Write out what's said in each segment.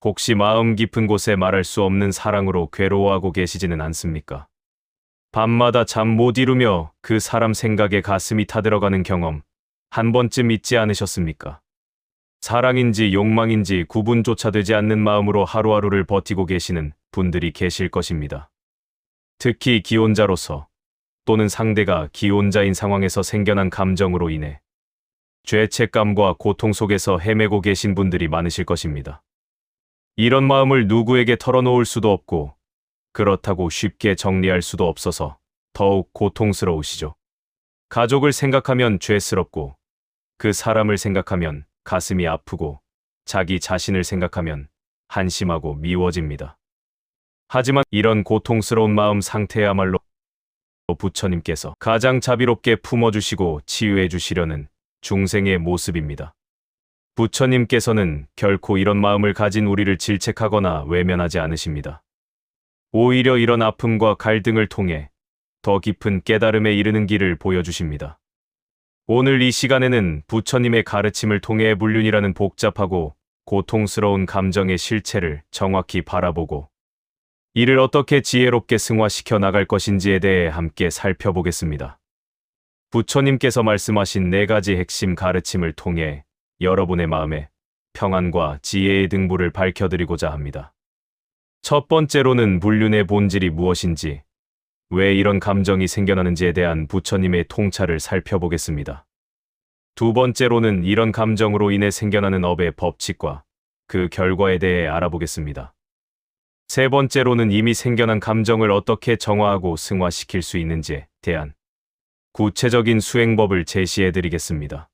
혹시 마음 깊은 곳에 말할 수 없는 사랑으로 괴로워하고 계시지는 않습니까? 밤마다 잠 못 이루며 그 사람 생각에 가슴이 타들어가는 경험 한 번쯤 있지 않으셨습니까? 사랑인지 욕망인지 구분조차 되지 않는 마음으로 하루하루를 버티고 계시는 분들이 계실 것입니다. 특히 기혼자로서 또는 상대가 기혼자인 상황에서 생겨난 감정으로 인해 죄책감과 고통 속에서 헤매고 계신 분들이 많으실 것입니다. 이런 마음을 누구에게 털어놓을 수도 없고 그렇다고 쉽게 정리할 수도 없어서 더욱 고통스러우시죠. 가족을 생각하면 죄스럽고 그 사람을 생각하면 가슴이 아프고 자기 자신을 생각하면 한심하고 미워집니다. 하지만 이런 고통스러운 마음 상태야말로 부처님께서 가장 자비롭게 품어주시고 치유해 주시려는 중생의 모습입니다. 부처님께서는 결코 이런 마음을 가진 우리를 질책하거나 외면하지 않으십니다. 오히려 이런 아픔과 갈등을 통해 더 깊은 깨달음에 이르는 길을 보여주십니다. 오늘 이 시간에는 부처님의 가르침을 통해 불륜이라는 복잡하고 고통스러운 감정의 실체를 정확히 바라보고 이를 어떻게 지혜롭게 승화시켜 나갈 것인지에 대해 함께 살펴보겠습니다. 부처님께서 말씀하신 4가지 핵심 가르침을 통해 여러분의 마음에 평안과 지혜의 등불을 밝혀드리고자 합니다. 첫 번째로는 불륜의 본질이 무엇인지, 왜 이런 감정이 생겨나는지에 대한 부처님의 통찰을 살펴보겠습니다. 두 번째로는 이런 감정으로 인해 생겨나는 업의 법칙과 그 결과에 대해 알아보겠습니다. 세 번째로는 이미 생겨난 감정을 어떻게 정화하고 승화시킬 수 있는지에 대한 구체적인 수행법을 제시해드리겠습니다.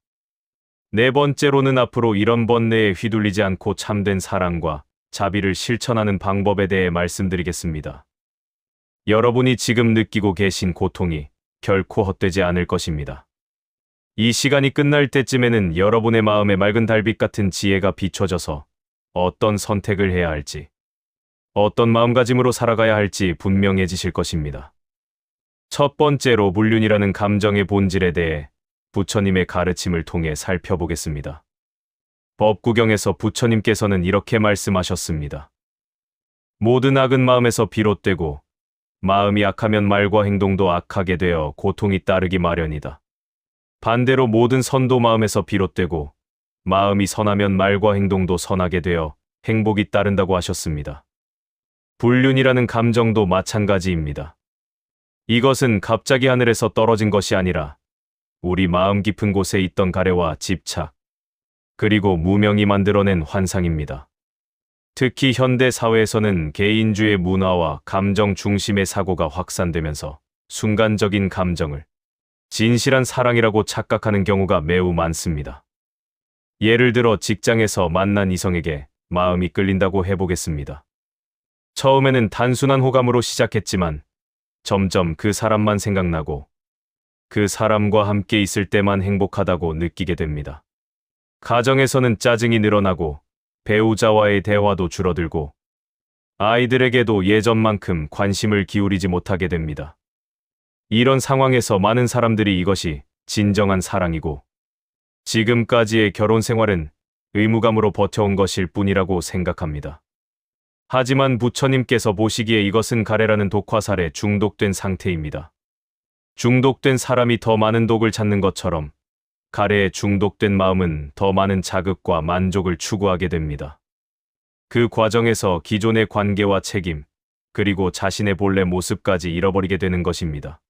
네 번째로는 앞으로 이런 번뇌에 휘둘리지 않고 참된 사랑과 자비를 실천하는 방법에 대해 말씀드리겠습니다. 여러분이 지금 느끼고 계신 고통이 결코 헛되지 않을 것입니다. 이 시간이 끝날 때쯤에는 여러분의 마음에 맑은 달빛 같은 지혜가 비춰져서 어떤 선택을 해야 할지, 어떤 마음가짐으로 살아가야 할지 분명해지실 것입니다. 첫 번째로 불륜이라는 감정의 본질에 대해 부처님의 가르침을 통해 살펴보겠습니다. 법구경에서 부처님께서는 이렇게 말씀하셨습니다. 모든 악은 마음에서 비롯되고 마음이 악하면 말과 행동도 악하게 되어 고통이 따르기 마련이다. 반대로 모든 선도 마음에서 비롯되고 마음이 선하면 말과 행동도 선하게 되어 행복이 따른다고 하셨습니다. 불륜이라는 감정도 마찬가지입니다. 이것은 갑자기 하늘에서 떨어진 것이 아니라 우리 마음 깊은 곳에 있던 가래와 집착, 그리고 무명이 만들어낸 환상입니다. 특히 현대 사회에서는 개인주의 문화와 감정 중심의 사고가 확산되면서 순간적인 감정을 진실한 사랑이라고 착각하는 경우가 매우 많습니다. 예를 들어 직장에서 만난 이성에게 마음이 끌린다고 해보겠습니다. 처음에는 단순한 호감으로 시작했지만 점점 그 사람만 생각나고 그 사람과 함께 있을 때만 행복하다고 느끼게 됩니다. 가정에서는 짜증이 늘어나고 배우자와의 대화도 줄어들고 아이들에게도 예전만큼 관심을 기울이지 못하게 됩니다. 이런 상황에서 많은 사람들이 이것이 진정한 사랑이고 지금까지의 결혼 생활은 의무감으로 버텨온 것일 뿐이라고 생각합니다. 하지만 부처님께서 보시기에 이것은 가래라는 독화살에 중독된 상태입니다. 중독된 사람이 더 많은 독을 찾는 것처럼 가래에 중독된 마음은 더 많은 자극과 만족을 추구하게 됩니다. 그 과정에서 기존의 관계와 책임, 그리고 자신의 본래 모습까지 잃어버리게 되는 것입니다.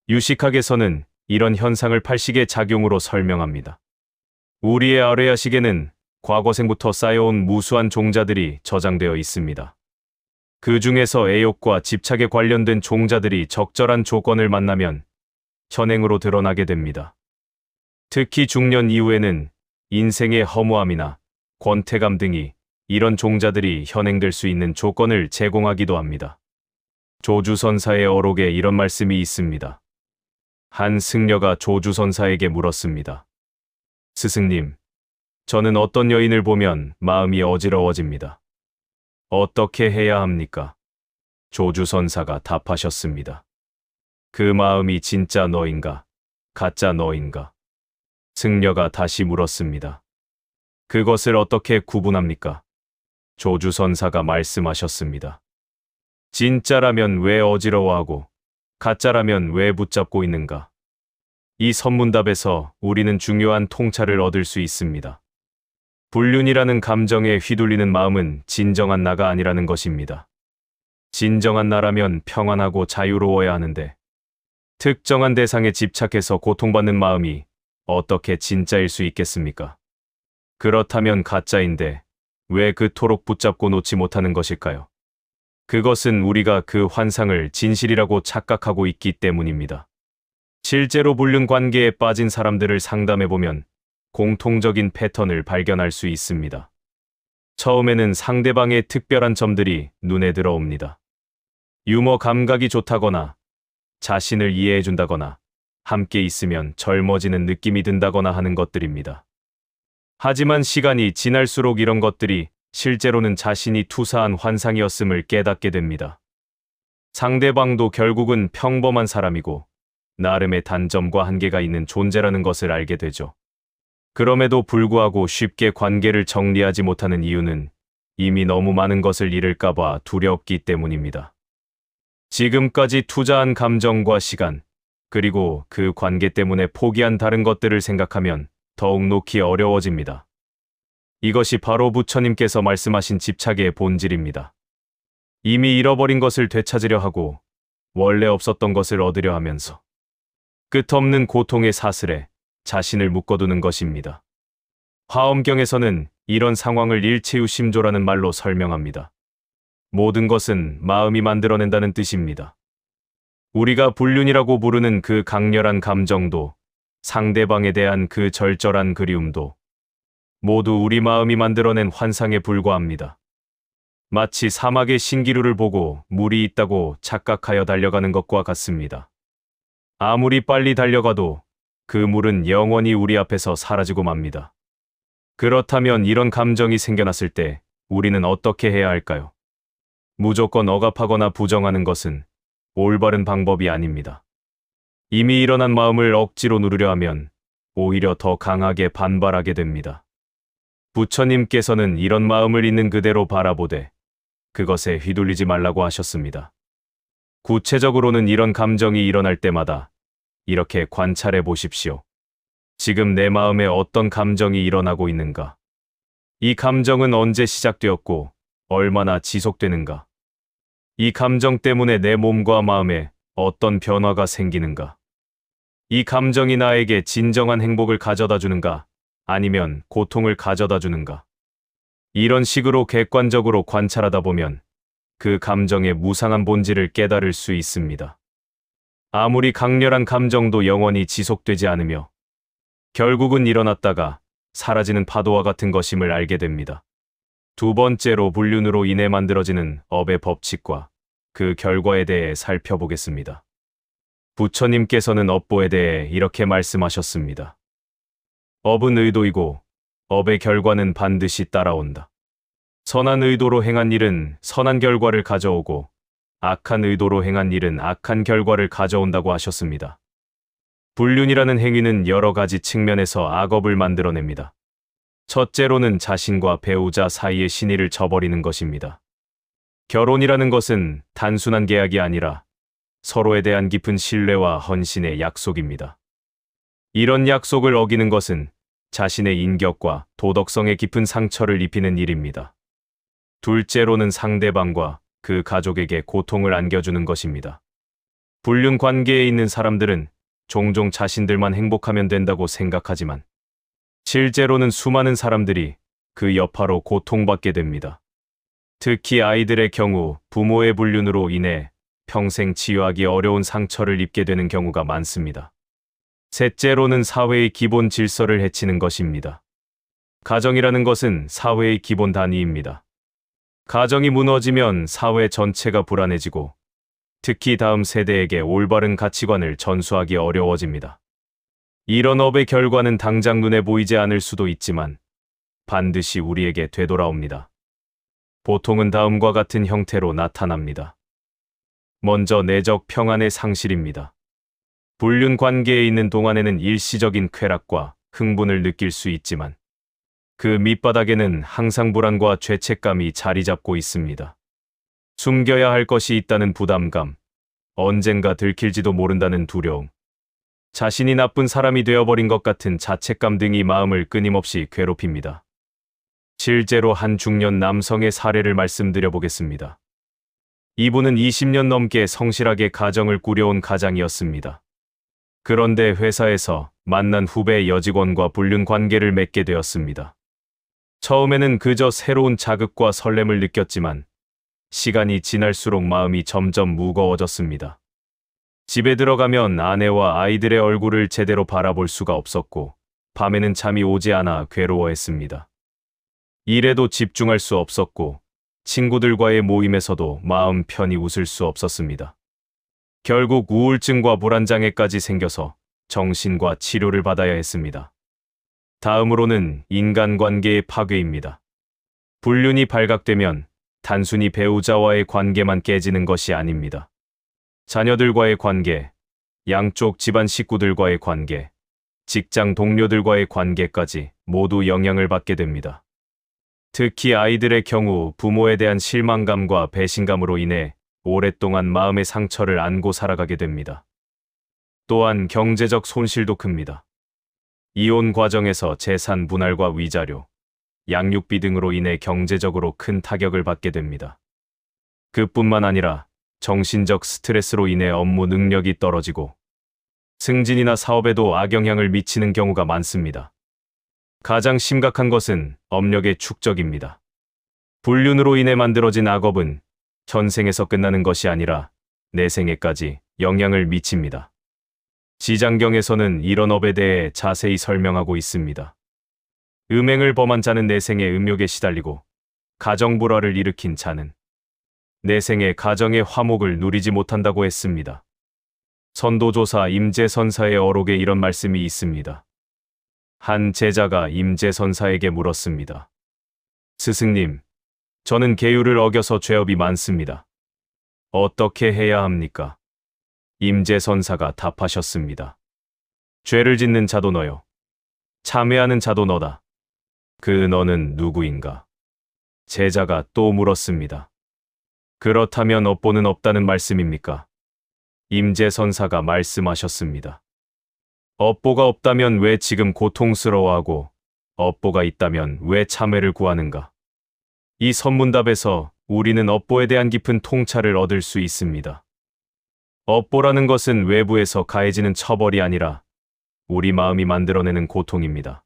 유식학에서는 이런 현상을 팔식의 작용으로 설명합니다. 우리의 아뢰야식에는 과거생부터 쌓여온 무수한 종자들이 저장되어 있습니다. 그 중에서 애욕과 집착에 관련된 종자들이 적절한 조건을 만나면 현행으로 드러나게 됩니다. 특히 중년 이후에는 인생의 허무함이나 권태감 등이 이런 종자들이 현행될 수 있는 조건을 제공하기도 합니다. 조주선사의 어록에 이런 말씀이 있습니다. 한 승려가 조주선사에게 물었습니다. 스승님, 저는 어떤 여인을 보면 마음이 어지러워집니다. 어떻게 해야 합니까? 조주선사가 답하셨습니다. 그 마음이 진짜 너인가, 가짜 너인가? 승려가 다시 물었습니다. 그것을 어떻게 구분합니까? 조주선사가 말씀하셨습니다. 진짜라면 왜 어지러워하고 가짜라면 왜 붙잡고 있는가? 이 선문답에서 우리는 중요한 통찰을 얻을 수 있습니다. 불륜이라는 감정에 휘둘리는 마음은 진정한 나가 아니라는 것입니다. 진정한 나라면 평안하고 자유로워야 하는데 특정한 대상에 집착해서 고통받는 마음이 어떻게 진짜일 수 있겠습니까? 그렇다면 가짜인데 왜 그토록 붙잡고 놓지 못하는 것일까요? 그것은 우리가 그 환상을 진실이라고 착각하고 있기 때문입니다. 실제로 불륜 관계에 빠진 사람들을 상담해보면 공통적인 패턴을 발견할 수 있습니다. 처음에는 상대방의 특별한 점들이 눈에 들어옵니다. 유머 감각이 좋다거나 자신을 이해해준다거나 함께 있으면 젊어지는 느낌이 든다거나 하는 것들입니다. 하지만 시간이 지날수록 이런 것들이 실제로는 자신이 투사한 환상이었음을 깨닫게 됩니다. 상대방도 결국은 평범한 사람이고 나름의 단점과 한계가 있는 존재라는 것을 알게 되죠. 그럼에도 불구하고 쉽게 관계를 정리하지 못하는 이유는 이미 너무 많은 것을 잃을까봐 두렵기 때문입니다. 지금까지 투자한 감정과 시간, 그리고 그 관계 때문에 포기한 다른 것들을 생각하면 더욱 놓기 어려워집니다. 이것이 바로 부처님께서 말씀하신 집착의 본질입니다. 이미 잃어버린 것을 되찾으려 하고 원래 없었던 것을 얻으려 하면서 끝없는 고통의 사슬에 자신을 묶어두는 것입니다. 화엄경에서는 이런 상황을 일체유심조라는 말로 설명합니다. 모든 것은 마음이 만들어낸다는 뜻입니다. 우리가 불륜이라고 부르는 그 강렬한 감정도 상대방에 대한 그 절절한 그리움도 모두 우리 마음이 만들어낸 환상에 불과합니다. 마치 사막의 신기루를 보고 물이 있다고 착각하여 달려가는 것과 같습니다. 아무리 빨리 달려가도 그 물은 영원히 우리 앞에서 사라지고 맙니다. 그렇다면 이런 감정이 생겨났을 때 우리는 어떻게 해야 할까요? 무조건 억압하거나 부정하는 것은 올바른 방법이 아닙니다. 이미 일어난 마음을 억지로 누르려 하면 오히려 더 강하게 반발하게 됩니다. 부처님께서는 이런 마음을 있는 그대로 바라보되 그것에 휘둘리지 말라고 하셨습니다. 구체적으로는 이런 감정이 일어날 때마다 이렇게 관찰해 보십시오. 지금 내 마음에 어떤 감정이 일어나고 있는가? 이 감정은 언제 시작되었고 얼마나 지속되는가? 이 감정 때문에 내 몸과 마음에 어떤 변화가 생기는가? 이 감정이 나에게 진정한 행복을 가져다 주는가? 아니면 고통을 가져다 주는가? 이런 식으로 객관적으로 관찰하다 보면 그 감정의 무상한 본질을 깨달을 수 있습니다. 아무리 강렬한 감정도 영원히 지속되지 않으며 결국은 일어났다가 사라지는 파도와 같은 것임을 알게 됩니다. 두 번째로 불륜으로 인해 만들어지는 업의 법칙과 그 결과에 대해 살펴보겠습니다. 부처님께서는 업보에 대해 이렇게 말씀하셨습니다. 업은 의도이고 업의 결과는 반드시 따라온다. 선한 의도로 행한 일은 선한 결과를 가져오고 악한 의도로 행한 일은 악한 결과를 가져온다고 하셨습니다. 불륜이라는 행위는 여러 가지 측면에서 악업을 만들어냅니다. 첫째로는 자신과 배우자 사이의 신의를 저버리는 것입니다. 결혼이라는 것은 단순한 계약이 아니라 서로에 대한 깊은 신뢰와 헌신의 약속입니다. 이런 약속을 어기는 것은 자신의 인격과 도덕성에 깊은 상처를 입히는 일입니다. 둘째로는 상대방과 그 가족에게 고통을 안겨주는 것입니다. 불륜 관계에 있는 사람들은 종종 자신들만 행복하면 된다고 생각하지만 실제로는 수많은 사람들이 그 여파로 고통받게 됩니다. 특히 아이들의 경우 부모의 불륜으로 인해 평생 치유하기 어려운 상처를 입게 되는 경우가 많습니다. 셋째로는 사회의 기본 질서를 해치는 것입니다. 가정이라는 것은 사회의 기본 단위입니다. 가정이 무너지면 사회 전체가 불안해지고 특히 다음 세대에게 올바른 가치관을 전수하기 어려워집니다. 이런 업의 결과는 당장 눈에 보이지 않을 수도 있지만 반드시 우리에게 되돌아옵니다. 보통은 다음과 같은 형태로 나타납니다. 먼저 내적 평안의 상실입니다. 불륜 관계에 있는 동안에는 일시적인 쾌락과 흥분을 느낄 수 있지만 그 밑바닥에는 항상 불안과 죄책감이 자리 잡고 있습니다. 숨겨야 할 것이 있다는 부담감, 언젠가 들킬지도 모른다는 두려움, 자신이 나쁜 사람이 되어버린 것 같은 자책감 등이 마음을 끊임없이 괴롭힙니다. 실제로 한 중년 남성의 사례를 말씀드려 보겠습니다. 이분은 20년 넘게 성실하게 가정을 꾸려온 가장이었습니다. 그런데 회사에서 만난 후배 여직원과 불륜 관계를 맺게 되었습니다. 처음에는 그저 새로운 자극과 설렘을 느꼈지만 시간이 지날수록 마음이 점점 무거워졌습니다. 집에 들어가면 아내와 아이들의 얼굴을 제대로 바라볼 수가 없었고 밤에는 잠이 오지 않아 괴로워했습니다. 일에도 집중할 수 없었고 친구들과의 모임에서도 마음 편히 웃을 수 없었습니다. 결국 우울증과 불안장애까지 생겨서 정신과 치료를 받아야 했습니다. 다음으로는 인간관계의 파괴입니다. 불륜이 발각되면 단순히 배우자와의 관계만 깨지는 것이 아닙니다. 자녀들과의 관계, 양쪽 집안 식구들과의 관계, 직장 동료들과의 관계까지 모두 영향을 받게 됩니다. 특히 아이들의 경우 부모에 대한 실망감과 배신감으로 인해 오랫동안 마음의 상처를 안고 살아가게 됩니다. 또한 경제적 손실도 큽니다. 이혼 과정에서 재산 분할과 위자료, 양육비 등으로 인해 경제적으로 큰 타격을 받게 됩니다. 그뿐만 아니라 정신적 스트레스로 인해 업무 능력이 떨어지고 승진이나 사업에도 악영향을 미치는 경우가 많습니다. 가장 심각한 것은 업력의 축적입니다. 불륜으로 인해 만들어진 악업은 현생에서 끝나는 것이 아니라 내생에까지 영향을 미칩니다. 지장경에서는 이런 업에 대해 자세히 설명하고 있습니다. 음행을 범한 자는 내생의 음욕에 시달리고 가정불화를 일으킨 자는 내생의 가정의 화목을 누리지 못한다고 했습니다. 선도조사 임재선사의 어록에 이런 말씀이 있습니다. 한 제자가 임재선사에게 물었습니다. 스승님, 저는 계율을 어겨서 죄업이 많습니다. 어떻게 해야 합니까? 임재선사가 답하셨습니다. 죄를 짓는 자도 너요. 참회하는 자도 너다. 그 너는 누구인가? 제자가 또 물었습니다. 그렇다면 업보는 없다는 말씀입니까? 임재선사가 말씀하셨습니다. 업보가 없다면 왜 지금 고통스러워하고 업보가 있다면 왜 참회를 구하는가? 이 선문답에서 우리는 업보에 대한 깊은 통찰을 얻을 수 있습니다. 업보라는 것은 외부에서 가해지는 처벌이 아니라 우리 마음이 만들어내는 고통입니다.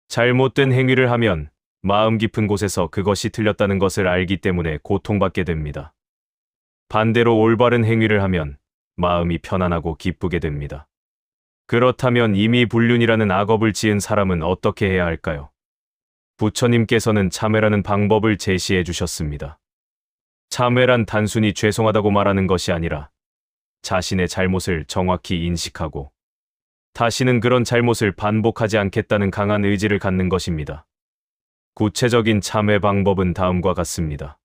잘못된 행위를 하면 마음 깊은 곳에서 그것이 틀렸다는 것을 알기 때문에 고통받게 됩니다. 반대로 올바른 행위를 하면 마음이 편안하고 기쁘게 됩니다. 그렇다면 이미 불륜이라는 악업을 지은 사람은 어떻게 해야 할까요? 부처님께서는 참회라는 방법을 제시해 주셨습니다. 참회란 단순히 죄송하다고 말하는 것이 아니라 자신의 잘못을 정확히 인식하고 다시는 그런 잘못을 반복하지 않겠다는 강한 의지를 갖는 것입니다. 구체적인 참회 방법은 다음과 같습니다.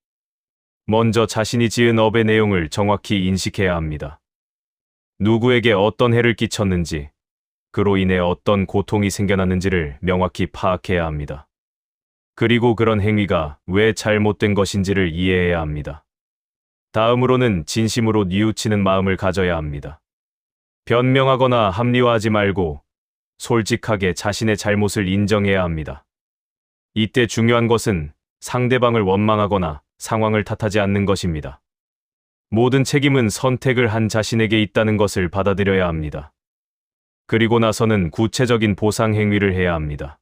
먼저 자신이 지은 업의 내용을 정확히 인식해야 합니다. 누구에게 어떤 해를 끼쳤는지, 그로 인해 어떤 고통이 생겨났는지를 명확히 파악해야 합니다. 그리고 그런 행위가 왜 잘못된 것인지를 이해해야 합니다. 다음으로는 진심으로 뉘우치는 마음을 가져야 합니다. 변명하거나 합리화하지 말고 솔직하게 자신의 잘못을 인정해야 합니다. 이때 중요한 것은 상대방을 원망하거나 상황을 탓하지 않는 것입니다. 모든 책임은 선택을 한 자신에게 있다는 것을 받아들여야 합니다. 그리고 나서는 구체적인 보상 행위를 해야 합니다.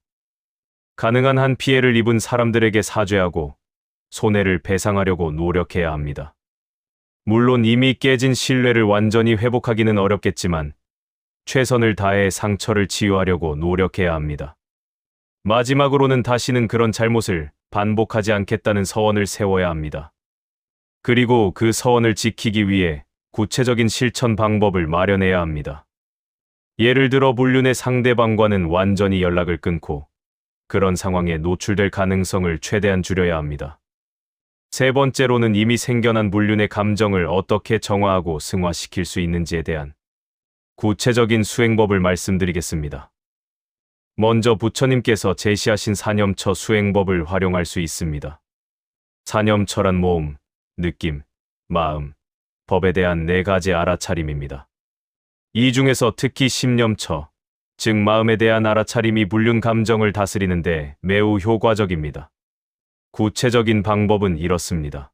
가능한 한 피해를 입은 사람들에게 사죄하고 손해를 배상하려고 노력해야 합니다. 물론 이미 깨진 신뢰를 완전히 회복하기는 어렵겠지만 최선을 다해 상처를 치유하려고 노력해야 합니다. 마지막으로는 다시는 그런 잘못을 반복하지 않겠다는 서원을 세워야 합니다. 그리고 그 서원을 지키기 위해 구체적인 실천 방법을 마련해야 합니다. 예를 들어 불륜의 상대방과는 완전히 연락을 끊고 그런 상황에 노출될 가능성을 최대한 줄여야 합니다. 세 번째로는 이미 생겨난 불륜의 감정을 어떻게 정화하고 승화시킬 수 있는지에 대한 구체적인 수행법을 말씀드리겠습니다. 먼저 부처님께서 제시하신 사념처 수행법을 활용할 수 있습니다. 사념처란 모음, 느낌, 마음, 법에 대한 4가지 알아차림입니다. 이 중에서 특히 심념처, 즉 마음에 대한 알아차림이 불륜 감정을 다스리는데 매우 효과적입니다. 구체적인 방법은 이렇습니다.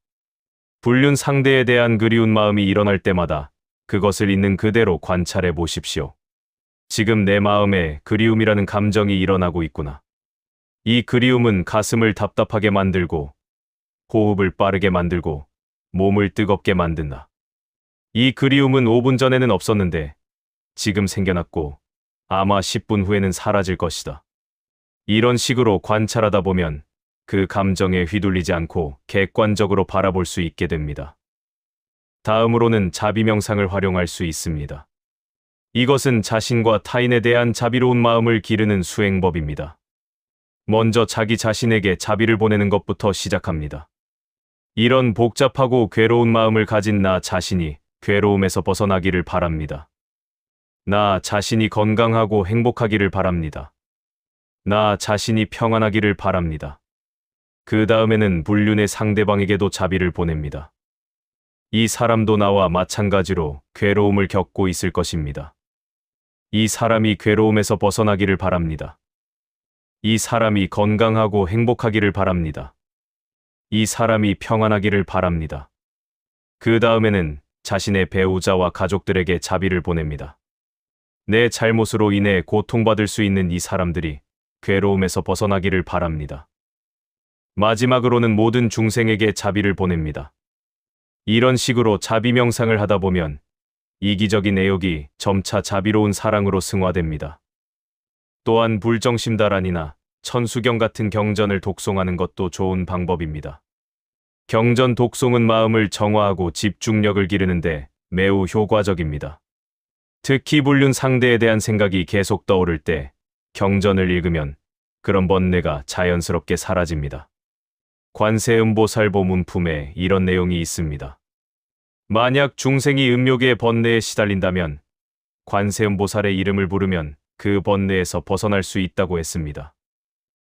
불륜 상대에 대한 그리운 마음이 일어날 때마다 그것을 있는 그대로 관찰해 보십시오. 지금 내 마음에 그리움이라는 감정이 일어나고 있구나. 이 그리움은 가슴을 답답하게 만들고 호흡을 빠르게 만들고 몸을 뜨겁게 만든다. 이 그리움은 5분 전에는 없었는데 지금 생겨났고 아마 10분 후에는 사라질 것이다. 이런 식으로 관찰하다 보면 그 감정에 휘둘리지 않고 객관적으로 바라볼 수 있게 됩니다. 다음으로는 자비명상을 활용할 수 있습니다. 이것은 자신과 타인에 대한 자비로운 마음을 기르는 수행법입니다. 먼저 자기 자신에게 자비를 보내는 것부터 시작합니다. 이런 복잡하고 괴로운 마음을 가진 나 자신이 괴로움에서 벗어나기를 바랍니다. 나 자신이 건강하고 행복하기를 바랍니다. 나 자신이 평안하기를 바랍니다. 그 다음에는 불륜의 상대방에게도 자비를 보냅니다. 이 사람도 나와 마찬가지로 괴로움을 겪고 있을 것입니다. 이 사람이 괴로움에서 벗어나기를 바랍니다. 이 사람이 건강하고 행복하기를 바랍니다. 이 사람이 평안하기를 바랍니다. 그 다음에는 자신의 배우자와 가족들에게 자비를 보냅니다. 내 잘못으로 인해 고통받을 수 있는 이 사람들이 괴로움에서 벗어나기를 바랍니다. 마지막으로는 모든 중생에게 자비를 보냅니다. 이런 식으로 자비 명상을 하다 보면 이기적인 애욕이 점차 자비로운 사랑으로 승화됩니다. 또한 불정심다란이나 천수경 같은 경전을 독송하는 것도 좋은 방법입니다. 경전 독송은 마음을 정화하고 집중력을 기르는데 매우 효과적입니다. 특히 불륜 상대에 대한 생각이 계속 떠오를 때 경전을 읽으면 그런 번뇌가 자연스럽게 사라집니다. 관세음보살보 문품에 이런 내용이 있습니다. 만약 중생이 음욕의 번뇌에 시달린다면 관세음보살의 이름을 부르면 그 번뇌에서 벗어날 수 있다고 했습니다.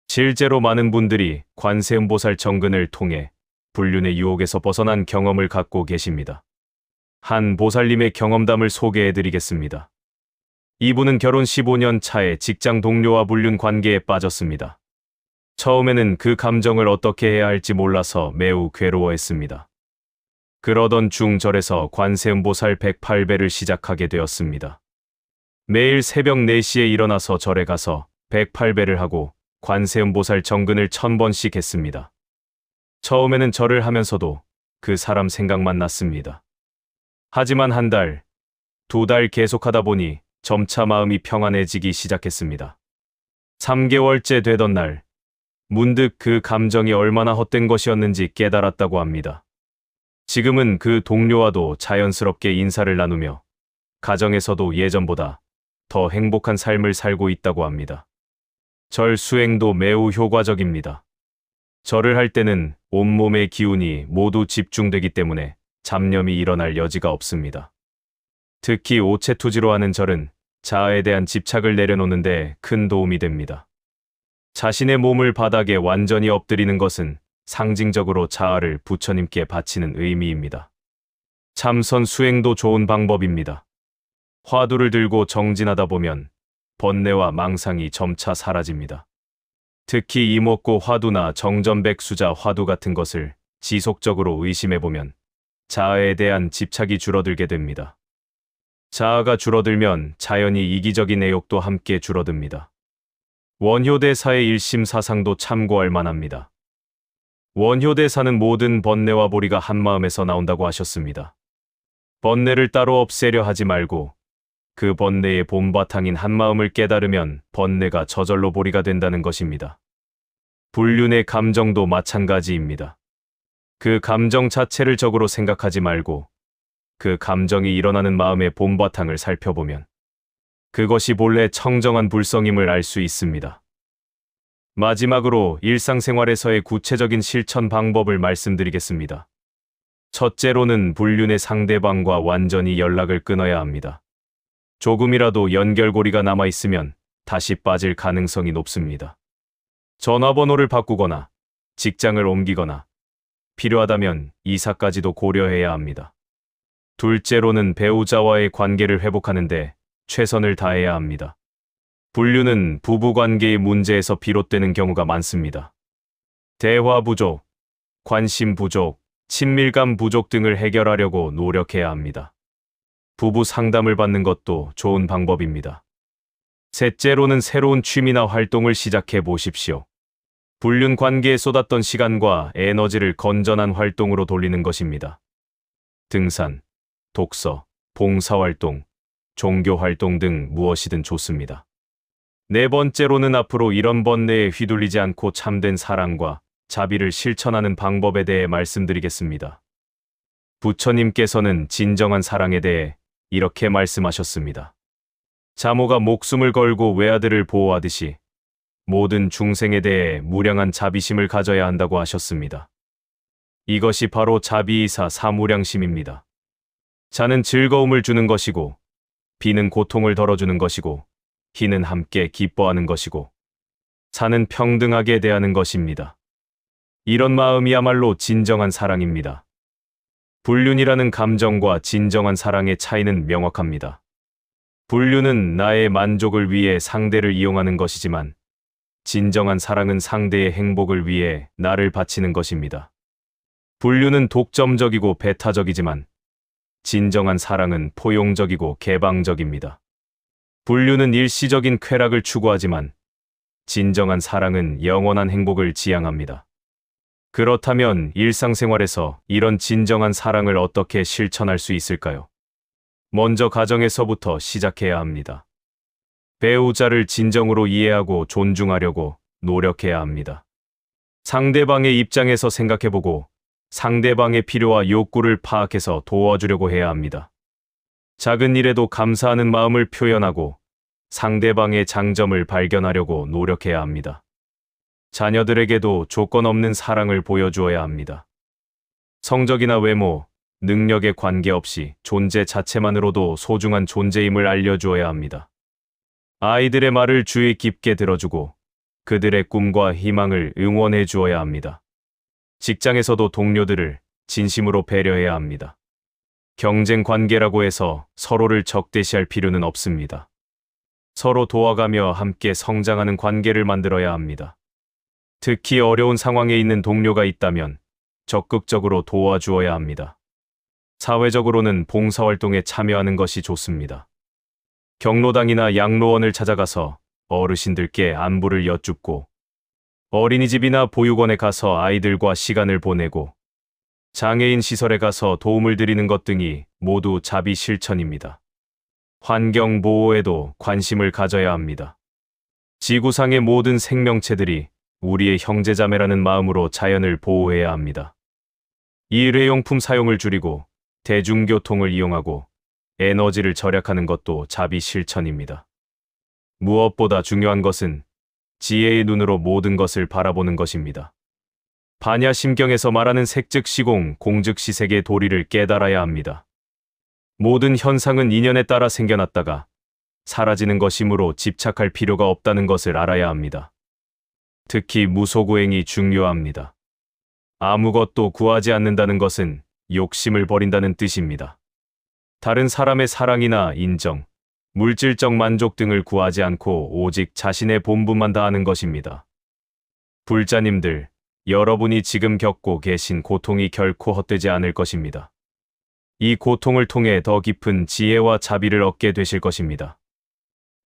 실제로 많은 분들이 관세음보살 정근을 통해 불륜의 유혹에서 벗어난 경험을 갖고 계십니다. 한 보살님의 경험담을 소개해드리겠습니다. 이분은 결혼 15년 차에 직장 동료와 불륜 관계에 빠졌습니다. 처음에는 그 감정을 어떻게 해야 할지 몰라서 매우 괴로워했습니다. 그러던 중 절에서 관세음보살 108배를 시작하게 되었습니다. 매일 새벽 4시에 일어나서 절에 가서 108배를 하고 관세음보살 정근을 1000번씩 했습니다. 처음에는 절을 하면서도 그 사람 생각만 났습니다. 하지만 한 달, 2달 계속하다 보니 점차 마음이 평안해지기 시작했습니다. 3개월째 되던 날, 문득 그 감정이 얼마나 헛된 것이었는지 깨달았다고 합니다. 지금은 그 동료와도 자연스럽게 인사를 나누며 가정에서도 예전보다 더 행복한 삶을 살고 있다고 합니다. 절 수행도 매우 효과적입니다. 절을 할 때는 온몸의 기운이 모두 집중되기 때문에 잡념이 일어날 여지가 없습니다. 특히 오체투지로 하는 절은 자아에 대한 집착을 내려놓는데 큰 도움이 됩니다. 자신의 몸을 바닥에 완전히 엎드리는 것은 상징적으로 자아를 부처님께 바치는 의미입니다. 참선 수행도 좋은 방법입니다. 화두를 들고 정진하다 보면 번뇌와 망상이 점차 사라집니다. 특히 이목고 화두나 정전백수자 화두 같은 것을 지속적으로 의심해보면 자아에 대한 집착이 줄어들게 됩니다. 자아가 줄어들면 자연히 이기적인 애욕도 함께 줄어듭니다. 원효대사의 일심사상도 참고할 만합니다. 원효대사는 모든 번뇌와 보리가 한마음에서 나온다고 하셨습니다. 번뇌를 따로 없애려 하지 말고 그 번뇌의 본바탕인 한마음을 깨달으면 번뇌가 저절로 보리가 된다는 것입니다. 불륜의 감정도 마찬가지입니다. 그 감정 자체를 적으로 생각하지 말고 그 감정이 일어나는 마음의 본바탕을 살펴보면 그것이 본래 청정한 불성임을 알 수 있습니다. 마지막으로 일상생활에서의 구체적인 실천 방법을 말씀드리겠습니다. 첫째로는 불륜의 상대방과 완전히 연락을 끊어야 합니다. 조금이라도 연결고리가 남아있으면 다시 빠질 가능성이 높습니다. 전화번호를 바꾸거나 직장을 옮기거나 필요하다면 이사까지도 고려해야 합니다. 둘째로는 배우자와의 관계를 회복하는데 최선을 다해야 합니다. 불륜은 부부관계의 문제에서 비롯되는 경우가 많습니다. 대화 부족, 관심 부족, 친밀감 부족 등을 해결하려고 노력해야 합니다. 부부 상담을 받는 것도 좋은 방법입니다. 셋째로는 새로운 취미나 활동을 시작해 보십시오. 불륜 관계에 쏟았던 시간과 에너지를 건전한 활동으로 돌리는 것입니다. 등산, 독서, 봉사활동, 종교활동 등 무엇이든 좋습니다. 네 번째로는 앞으로 이런 번뇌에 휘둘리지 않고 참된 사랑과 자비를 실천하는 방법에 대해 말씀드리겠습니다. 부처님께서는 진정한 사랑에 대해 이렇게 말씀하셨습니다. 자모가 목숨을 걸고 외아들을 보호하듯이 모든 중생에 대해 무량한 자비심을 가져야 한다고 하셨습니다. 이것이 바로 자비이사 사무량심입니다. 자는 즐거움을 주는 것이고, 비는 고통을 덜어주는 것이고, 희는 함께 기뻐하는 것이고, 사는 평등하게 대하는 것입니다. 이런 마음이야말로 진정한 사랑입니다. 불륜이라는 감정과 진정한 사랑의 차이는 명확합니다. 불륜은 나의 만족을 위해 상대를 이용하는 것이지만, 진정한 사랑은 상대의 행복을 위해 나를 바치는 것입니다. 불륜은 독점적이고 배타적이지만, 진정한 사랑은 포용적이고 개방적입니다. 불륜은 일시적인 쾌락을 추구하지만, 진정한 사랑은 영원한 행복을 지향합니다. 그렇다면 일상생활에서 이런 진정한 사랑을 어떻게 실천할 수 있을까요? 먼저 가정에서부터 시작해야 합니다. 배우자를 진정으로 이해하고 존중하려고 노력해야 합니다. 상대방의 입장에서 생각해보고 상대방의 필요와 욕구를 파악해서 도와주려고 해야 합니다. 작은 일에도 감사하는 마음을 표현하고 상대방의 장점을 발견하려고 노력해야 합니다. 자녀들에게도 조건 없는 사랑을 보여주어야 합니다. 성적이나 외모, 능력에 관계없이 존재 자체만으로도 소중한 존재임을 알려주어야 합니다. 아이들의 말을 주의 깊게 들어주고 그들의 꿈과 희망을 응원해 주어야 합니다. 직장에서도 동료들을 진심으로 배려해야 합니다. 경쟁 관계라고 해서 서로를 적대시할 필요는 없습니다. 서로 도와가며 함께 성장하는 관계를 만들어야 합니다. 특히 어려운 상황에 있는 동료가 있다면 적극적으로 도와주어야 합니다. 사회적으로는 봉사활동에 참여하는 것이 좋습니다. 경로당이나 양로원을 찾아가서 어르신들께 안부를 여쭙고, 어린이집이나 보육원에 가서 아이들과 시간을 보내고, 장애인 시설에 가서 도움을 드리는 것 등이 모두 자비 실천입니다. 환경 보호에도 관심을 가져야 합니다. 지구상의 모든 생명체들이 우리의 형제자매라는 마음으로 자연을 보호해야 합니다. 일회용품 사용을 줄이고 대중교통을 이용하고 에너지를 절약하는 것도 자비 실천입니다. 무엇보다 중요한 것은 지혜의 눈으로 모든 것을 바라보는 것입니다. 반야심경에서 말하는 색즉시공, 공즉시색의 도리를 깨달아야 합니다. 모든 현상은 인연에 따라 생겨났다가 사라지는 것이므로 집착할 필요가 없다는 것을 알아야 합니다. 특히 무소구행이 중요합니다. 아무것도 구하지 않는다는 것은 욕심을 버린다는 뜻입니다. 다른 사람의 사랑이나 인정, 물질적 만족 등을 구하지 않고 오직 자신의 본분만 다하는 것입니다. 불자님들, 여러분이 지금 겪고 계신 고통이 결코 헛되지 않을 것입니다. 이 고통을 통해 더 깊은 지혜와 자비를 얻게 되실 것입니다.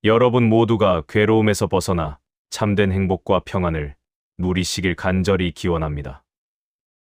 여러분 모두가 괴로움에서 벗어나 참된 행복과 평안을 누리시길 간절히 기원합니다.